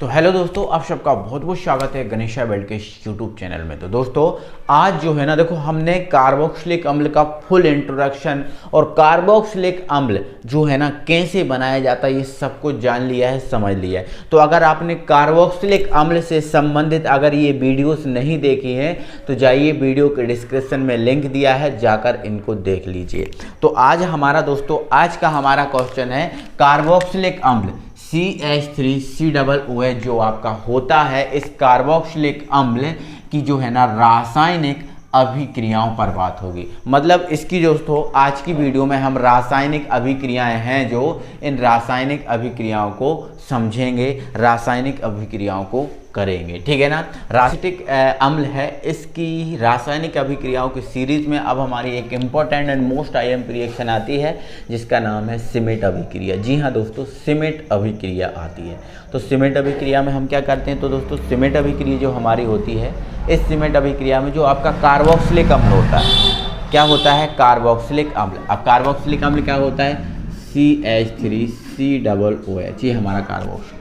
तो हेलो दोस्तों, आप सबका बहुत बहुत स्वागत है गणेशा वेल्ड के यूट्यूब चैनल में। तो दोस्तों आज जो है ना, देखो हमने कार्बोक्सिलिक अम्ल का फुल इंट्रोडक्शन और कार्बोक्सिलिक अम्ल जो है ना कैसे बनाया जाता है ये सब कुछ जान लिया है, समझ लिया है। तो अगर आपने कार्बोक्सिलिक अम्ल से संबंधित अगर ये वीडियोस नहीं देखी हैं तो जाइए, वीडियो के डिस्क्रिप्शन में लिंक दिया है, जाकर इनको देख लीजिए। तो आज हमारा दोस्तों आज का हमारा क्वेश्चन है कार्बोक्सिलिक अम्ल CH3COOH जो आपका होता है, इस कार्बोक्सिलिक अम्ल की जो है ना रासायनिक अभिक्रियाओं पर बात होगी। मतलब इसकी दोस्तों आज की वीडियो में हम रासायनिक अभिक्रियाएं हैं जो इन रासायनिक अभिक्रियाओं को समझेंगे, रासायनिक अभिक्रियाओं को करेंगे, ठीक है ना। रासायनिक अम्ल है, इसकी रासायनिक अभिक्रियाओं की सीरीज में अब हमारी एक important and most IMP reaction आती है जिसका नाम है सिमेट अभिक्रिया। जी हाँ दोस्तों, सिमेट अभिक्रिया आती है। तो सिमेट अभिक्रिया में हम क्या करते हैं, तो दोस्तों सिमेट अभिक्रिया जो हमारी होती है, इस सिमेट अभिक्रिया में जो आपका कार्बोक्सिलिक अम्ल होता है, क्या होता है कार्बोक्सिलिक अम्ल। अब कार्बोक्सिलिक अम्ल क्या होता है CH3COOH, ये हमारा कार्बोक्सिलिक।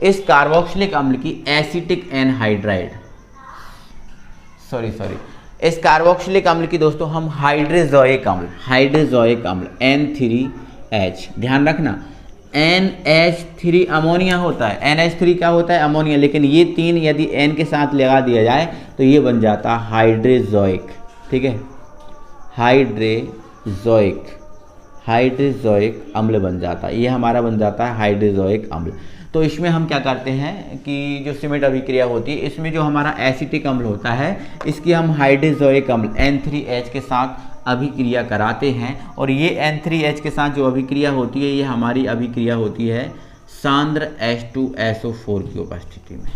इस कार्बोक्सिलिक अम्ल की एसिटिक एनहाइड्राइड इस कार्बोक्सिलिक अम्ल की दोस्तों हम हाइड्रोजोइक अम्ल N3H, ध्यान रखना NH3 अमोनिया होता है, NH3 क्या होता है अमोनिया, लेकिन ये तीन यदि N के साथ लगा दिया जाए तो ये बन जाता है हाइड्रोजोइक, ठीक है, हाइड्रोजोइक अम्ल बन जाता है, ये हमारा बन जाता है हाइड्रोजोइक अम्ल। तो इसमें हम क्या करते हैं कि जो सिमेट अभिक्रिया होती है इसमें जो हमारा एसिटिक अम्ल होता है इसकी हम हाइड्रोजोइक अम्ल N3H के साथ अभिक्रिया कराते हैं, और ये N3H के साथ जो अभिक्रिया होती है ये हमारी अभिक्रिया होती है सांद्र H2SO4 की उपस्थिति में,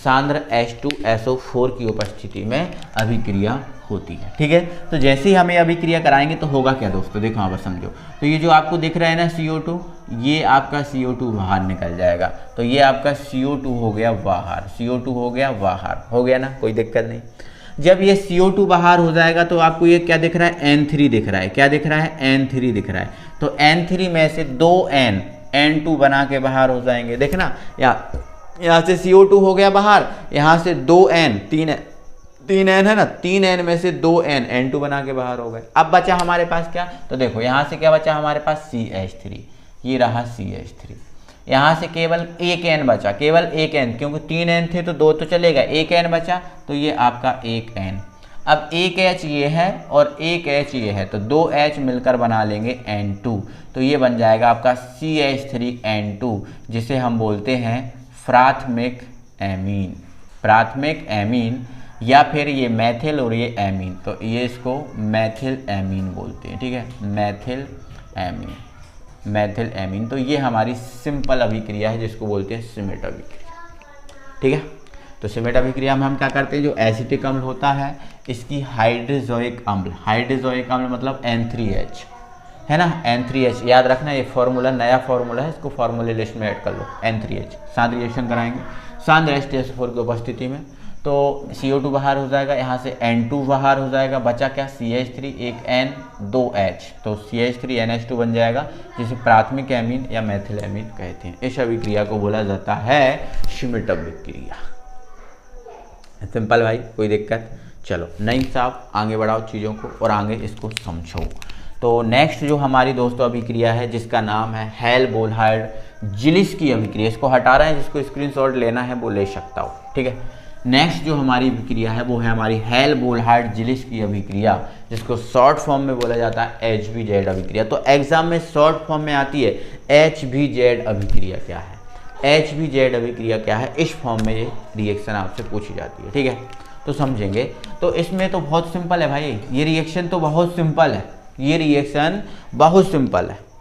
सांद्र H2SO4 की उपस्थिति में अभिक्रिया होती है, ठीक है। तो जैसे ही हमें अभिक्रिया कराएंगे तो होगा क्या दोस्तों, देखो यहाँ पर समझो। तो ये जो आपको दिख रहा है ना CO2, ये आपका CO2 बाहर निकल जाएगा, तो ये आपका CO2 हो गया बाहर, CO2 हो गया बाहर, हो गया ना, कोई दिक्कत नहीं। जब ये CO2 बाहर हो जाएगा तो आपको ये क्या दिख रहा है N3 दिख रहा है, क्या दिख रहा है N3 दिख रहा है। तो N3 में से 2 N2 बना के बाहर हो जाएंगे, देखना यहाँ से CO2 हो गया बाहर, यहाँ से 2 N, 3 N है ना, 3 N में से 2 N2 बना के बाहर हो गए। अब बचा हमारे पास क्या, तो देखो यहाँ से क्या बचा हमारे पास CH3, ये रहा CH3। यहाँ से केवल एक N बचा, केवल एक N, क्योंकि 3 N थे तो 2 तो चलेगा, एक N बचा तो ये आपका एक N। अब एक H ये है और एक H ये है, तो 2 H मिलकर बना लेंगे N2, तो ये बन जाएगा आपका CH3N2, जिसे हम बोलते हैं प्राथमिक एमीन, या फिर ये मैथिल और ये एमीन, तो ये इसको मैथिल एमीन बोलते हैं, ठीक है, मैथिल एमीन। तो ये हमारी सिंपल अभिक्रिया है जिसको बोलते हैं सिमेट अभिक्रिया, ठीक है। तो सिमेट अभिक्रिया में हम क्या करते हैं, जो एसिटिक अम्ल होता है इसकी हाइड्रोजोइक अम्ल मतलब N3H है ना, N3H याद रखना, ये फॉर्मूला नया फॉर्मूला है, इसको फॉर्मूले लिस्ट में ऐड कर लो। N3H साथ रिएक्शन कराएंगे सांद्र H2SO4 की उपस्थिति में, तो CO2 बाहर हो जाएगा, यहाँ से N2 बाहर हो जाएगा, बचा क्या CH3, एक N, 2 H, तो CH3NH2 बन जाएगा, जिसे प्राथमिक एमीन या मैथिल एमीन कहते हैं। इस अभिक्रिया को बोला जाता है सिमेट अभिक्रिया। सिंपल भाई, कोई दिक्कत, चलो नहीं साहब, आगे बढ़ाओ चीज़ों को और आगे इसको समझो। तो नेक्स्ट जो हमारी दोस्तों अभिक्रिया है जिसका नाम है हेल बोल्हार्ड जिलिस की अभिक्रिया, इसको हटा रहे हैं, जिसको स्क्रीनशॉट लेना है वो ले सकता हो, ठीक है। नेक्स्ट जो हमारी अभिक्रिया है वो है हमारी हेल बोल्हार्ड जिलिस की अभिक्रिया, जिसको शॉर्ट फॉर्म में बोला जाता है HBZ अभिक्रिया। तो एग्जाम में शॉर्ट फॉर्म में आती है HBZ अभिक्रिया क्या है, HBZ अभिक्रिया क्या है, इस फॉर्म में ये रिएक्शन आपसे पूछी जाती है, ठीक है। तो समझेंगे, तो इसमें तो बहुत सिंपल है भाई, ये रिएक्शन तो बहुत सिंपल है,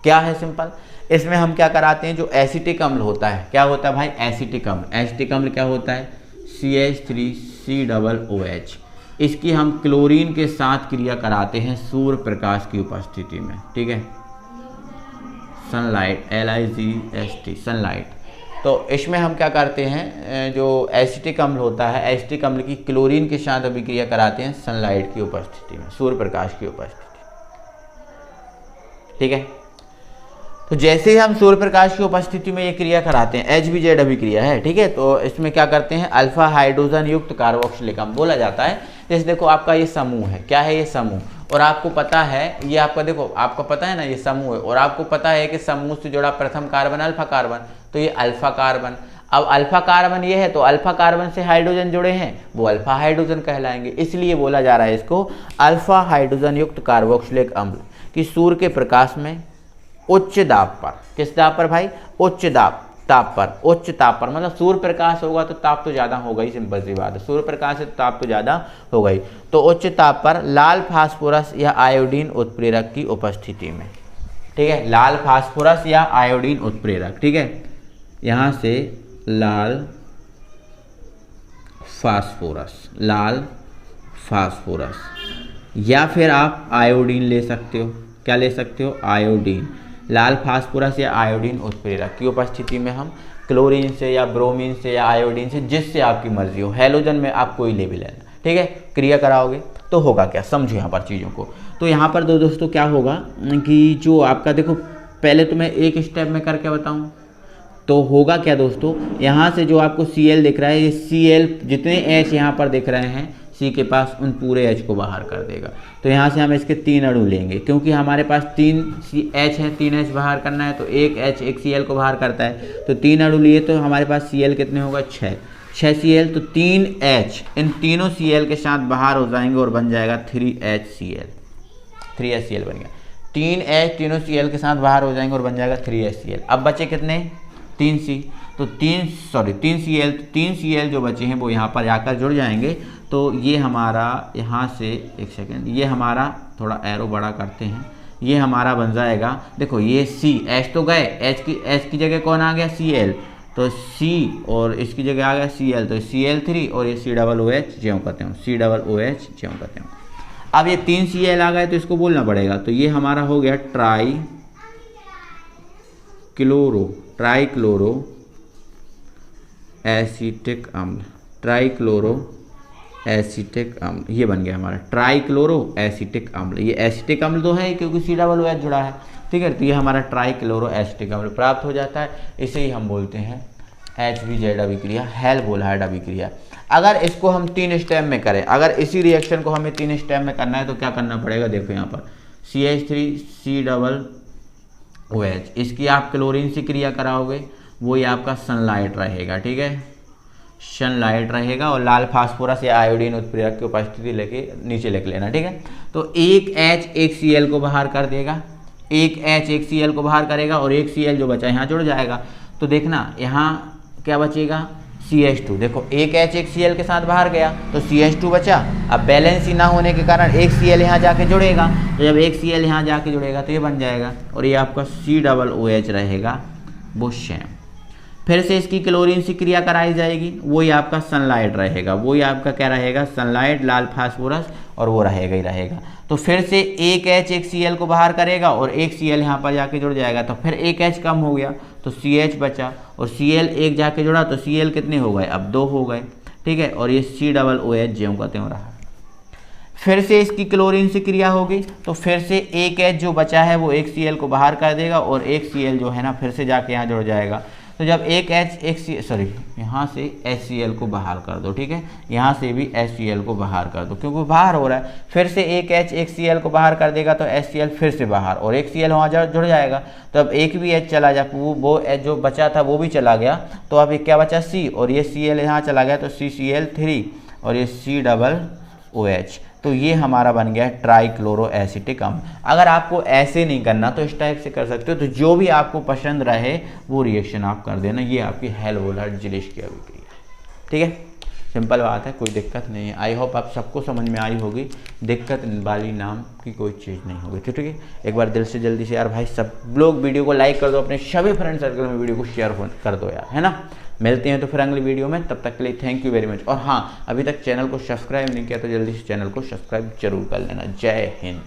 क्या है सिंपल। इसमें हम क्या कराते हैं, जो एसिटिक अम्ल होता है, क्या होता है भाई एसिटिक अम्ल क्या होता है CH3COOH, इसकी हम क्लोरीन के साथ क्रिया कराते हैं सूर्य प्रकाश की उपस्थिति में, ठीक है, सनलाइट LIGHT सनलाइट। तो इसमें हम क्या करते हैं, जो एसिटिक अम्ल होता है, एसिटिक अम्ल की क्लोरीन के साथ अभिक्रिया कराते हैं सनलाइट की उपस्थिति में, सूर्य प्रकाश की उपस्थिति, ठीक है। तो जैसे ही हम सूर्य प्रकाश की उपस्थिति में ये क्रिया कराते हैं, HBZ अभिक्रिया है, ठीक है, तो इसमें क्या करते हैं, अल्फा हाइड्रोजन युक्त कार्बोक्सिलिक अम्ल बोला जाता है। जैसे देखो आपका ये समूह है, क्या है ये समूह, और आपको पता है ये आपका, देखो आपको पता है ना ये समूह है, और आपको पता है कि समूह से जुड़ा प्रथम कार्बन अल्फा कार्बन, तो ये अल्फा कार्बन। अब अल्फा कार्बन ये है, तो अल्फा कार्बन से हाइड्रोजन जुड़े हैं, वो अल्फा हाइड्रोजन कहलाएंगे। इसलिए बोला जा रहा है इसको अल्फा हाइड्रोजन युक्त कार्बोक्सिलिक अम्ल कि सूर्य के प्रकाश में उच्च दाब पर, किस दाब पर भाई, उच्च ताप पर, उच्च ताप पर, मतलब सूर्य प्रकाश होगा तो ताप तो ज़्यादा होगा ही, सिंपल सी बात है, सूर्य प्रकाश है तो ताप तो ज़्यादा होगा ही। तो उच्च ताप पर लाल फास्फोरस या आयोडीन उत्प्रेरक की उपस्थिति में, ठीक है, लाल फास्फोरस या आयोडीन उत्प्रेरक, ठीक है, यहाँ से लाल फास्फोरस या फिर आप आयोडीन ले सकते हो, क्या ले सकते हो, आयोडीन, लाल फास्फोरस या आयोडीन उत्प्रेरक की उपस्थिति में हम क्लोरीन से या ब्रोमीन से या आयोडीन से, जिससे आपकी मर्जी हो, हैलोजन में आप कोई ले भी लेना, ठीक है, क्रिया कराओगे तो होगा क्या, समझो यहाँ पर चीज़ों को। तो यहाँ पर दोस्तों क्या होगा कि जो आपका, देखो पहले तो मैं एक स्टेप में करके बताऊँ, तो होगा क्या दोस्तों, यहाँ से जो आपको Cl दिख रहा है, ये Cl जितने H यहाँ पर दिख रहे हैं C के पास, उन पूरे H को बाहर कर देगा। तो यहाँ से हम इसके 3 अणु लेंगे, क्योंकि हमारे पास 3 H है, 3 H बाहर करना है, तो एक H एक Cl को बाहर करता है, तो 3 अणु लिए, तो हमारे पास Cl कितने होगा, 6 Cl, तो 3 H इन तीनों Cl के साथ बाहर हो जाएंगे और बन जाएगा 3HCl, 3HCl बन गया। 3 H तीनों Cl के साथ बाहर हो जाएंगे और बन जाएगा 3HCl। अब बचे कितने, 3C, तो 3 Cl जो बचे हैं वो यहाँ पर जाकर जुड़ जाएंगे। तो ये हमारा यहाँ से, एक सेकेंड, ये हमारा थोड़ा एरो बड़ा करते हैं, ये हमारा बन जाएगा, देखो ये C, H तो गए, H की जगह कौन आ गया, Cl, तो C और इसकी जगह आ गया Cl, तो Cl3 और ये COOH ज्यों कहते हैं, COOH ज्यों कहते हैं। अब ये 3 Cl आ गए तो इसको बोलना पड़ेगा, तो ये हमारा हो गया ट्राइक्लोरो एसिटिक अम्ल, ट्राइक्लोरो एसिटिक अम्ल, ये बन गया हमारा ट्राइक्लोरो एसिटिक अम्ल। ये एसिटिक अम्ल तो है क्योंकि COOH जुड़ा है, ठीक है, तो ये हमारा ट्राइक्लोरो एसिटिक अम्ल प्राप्त हो जाता है। इसे ही हम बोलते हैं HBZ अभिक्रिया, हेल-बोलहार्ड अभिक्रिया। अगर इसको हम 3 स्टेप में करें, अगर इसी रिएक्शन को हमें 3 स्टेप में करना है तो क्या करना पड़ेगा, देखो यहाँ पर CH3COOH, इसकी आप क्लोरीन से क्रिया कराओगे, वो ये आपका सनलाइट रहेगा, ठीक है, सनलाइट रहेगा, और लाल फास्फोरस या आयोडीन उत्प्रेरक की उपस्थिति लेके नीचे लिख लेना, ठीक है। तो एक H एक Cl को बाहर कर देगा, एक H एक Cl को बाहर करेगा, और एक Cl जो बचा यहाँ जुड़ जाएगा। तो देखना यहाँ क्या बचेगा, CH2, देखो एक H एक Cl के साथ बाहर गया तो CH2 बचा। अब बैलेंस ही ना होने के कारण एक Cl यहाँ जाके जुड़ेगा, तो जब एक Cl यहाँ जाके जुड़ेगा तो ये बन जाएगा, और ये आपका COOH रहेगा, वो सेम। फिर से इसकी क्लोरीन से क्रिया कराई जाएगी, वही आपका सनलाइट रहेगा, वही आपका क्या रहेगा, सनलाइट, लाल फास्फोरस, और वो रहेगा ही रहेगा। तो फिर से एक H एक Cl को बाहर करेगा और एक Cl यहाँ पर जाके जुड़ जाएगा, तो फिर एक H कम हो गया तो CH बचा, और Cl एक जाके जुड़ा तो Cl कितने हो गए, अब 2 हो गए, ठीक है, और ये COOH ज्यों का त्यों रहा। फिर से इसकी क्लोरीन से क्रिया होगी, तो फिर से एक H जो बचा है वो एक Cl को बाहर कर देगा, और एक Cl जो है ना फिर से जाके यहाँ जुड़ जाएगा। तो जब एक H यहाँ से HCl को बाहर कर दो, ठीक है, यहाँ से भी HCl को बाहर कर दो, क्योंकि बाहर हो रहा है। फिर से एक H एक Cl को बाहर कर देगा तो HCl फिर से बाहर, और एक Cl वहाँ जुड़ जाएगा, तो अब एक भी H चला जा, वो H जो बचा था वो भी चला गया, तो अब क्या बचा C, और ये Cl यहाँ चला गया तो CCl3, और ये COOH, तो ये हमारा बन गया ट्राइक्लोरो एसिटिक अम्ल। अगर आपको ऐसे नहीं करना तो इस टाइप से कर सकते हो, तो जो भी आपको पसंद रहे वो रिएक्शन आप कर देना। ये आपकी हेल-बोलहार्ड जिलिश की अभिक्रिया, ठीक है, सिंपल बात है, कोई दिक्कत नहीं है। आई होप आप सबको समझ में आई होगी, दिक्कत वाली नाम की कोई चीज़ नहीं होगी, ठीक है। एक बार दिल से जल्दी से यार भाई सब लोग वीडियो को लाइक कर दो, अपने सभी फ्रेंड सर्कल में वीडियो को शेयर कर दो यार, है ना। मिलते हैं तो फिर अगली वीडियो में, तब तक के लिए थैंक यू वेरी मच। और हाँ, अभी तक चैनल को सब्सक्राइब नहीं किया तो जल्दी से चैनल को सब्सक्राइब जरूर कर लेना। जय हिंद।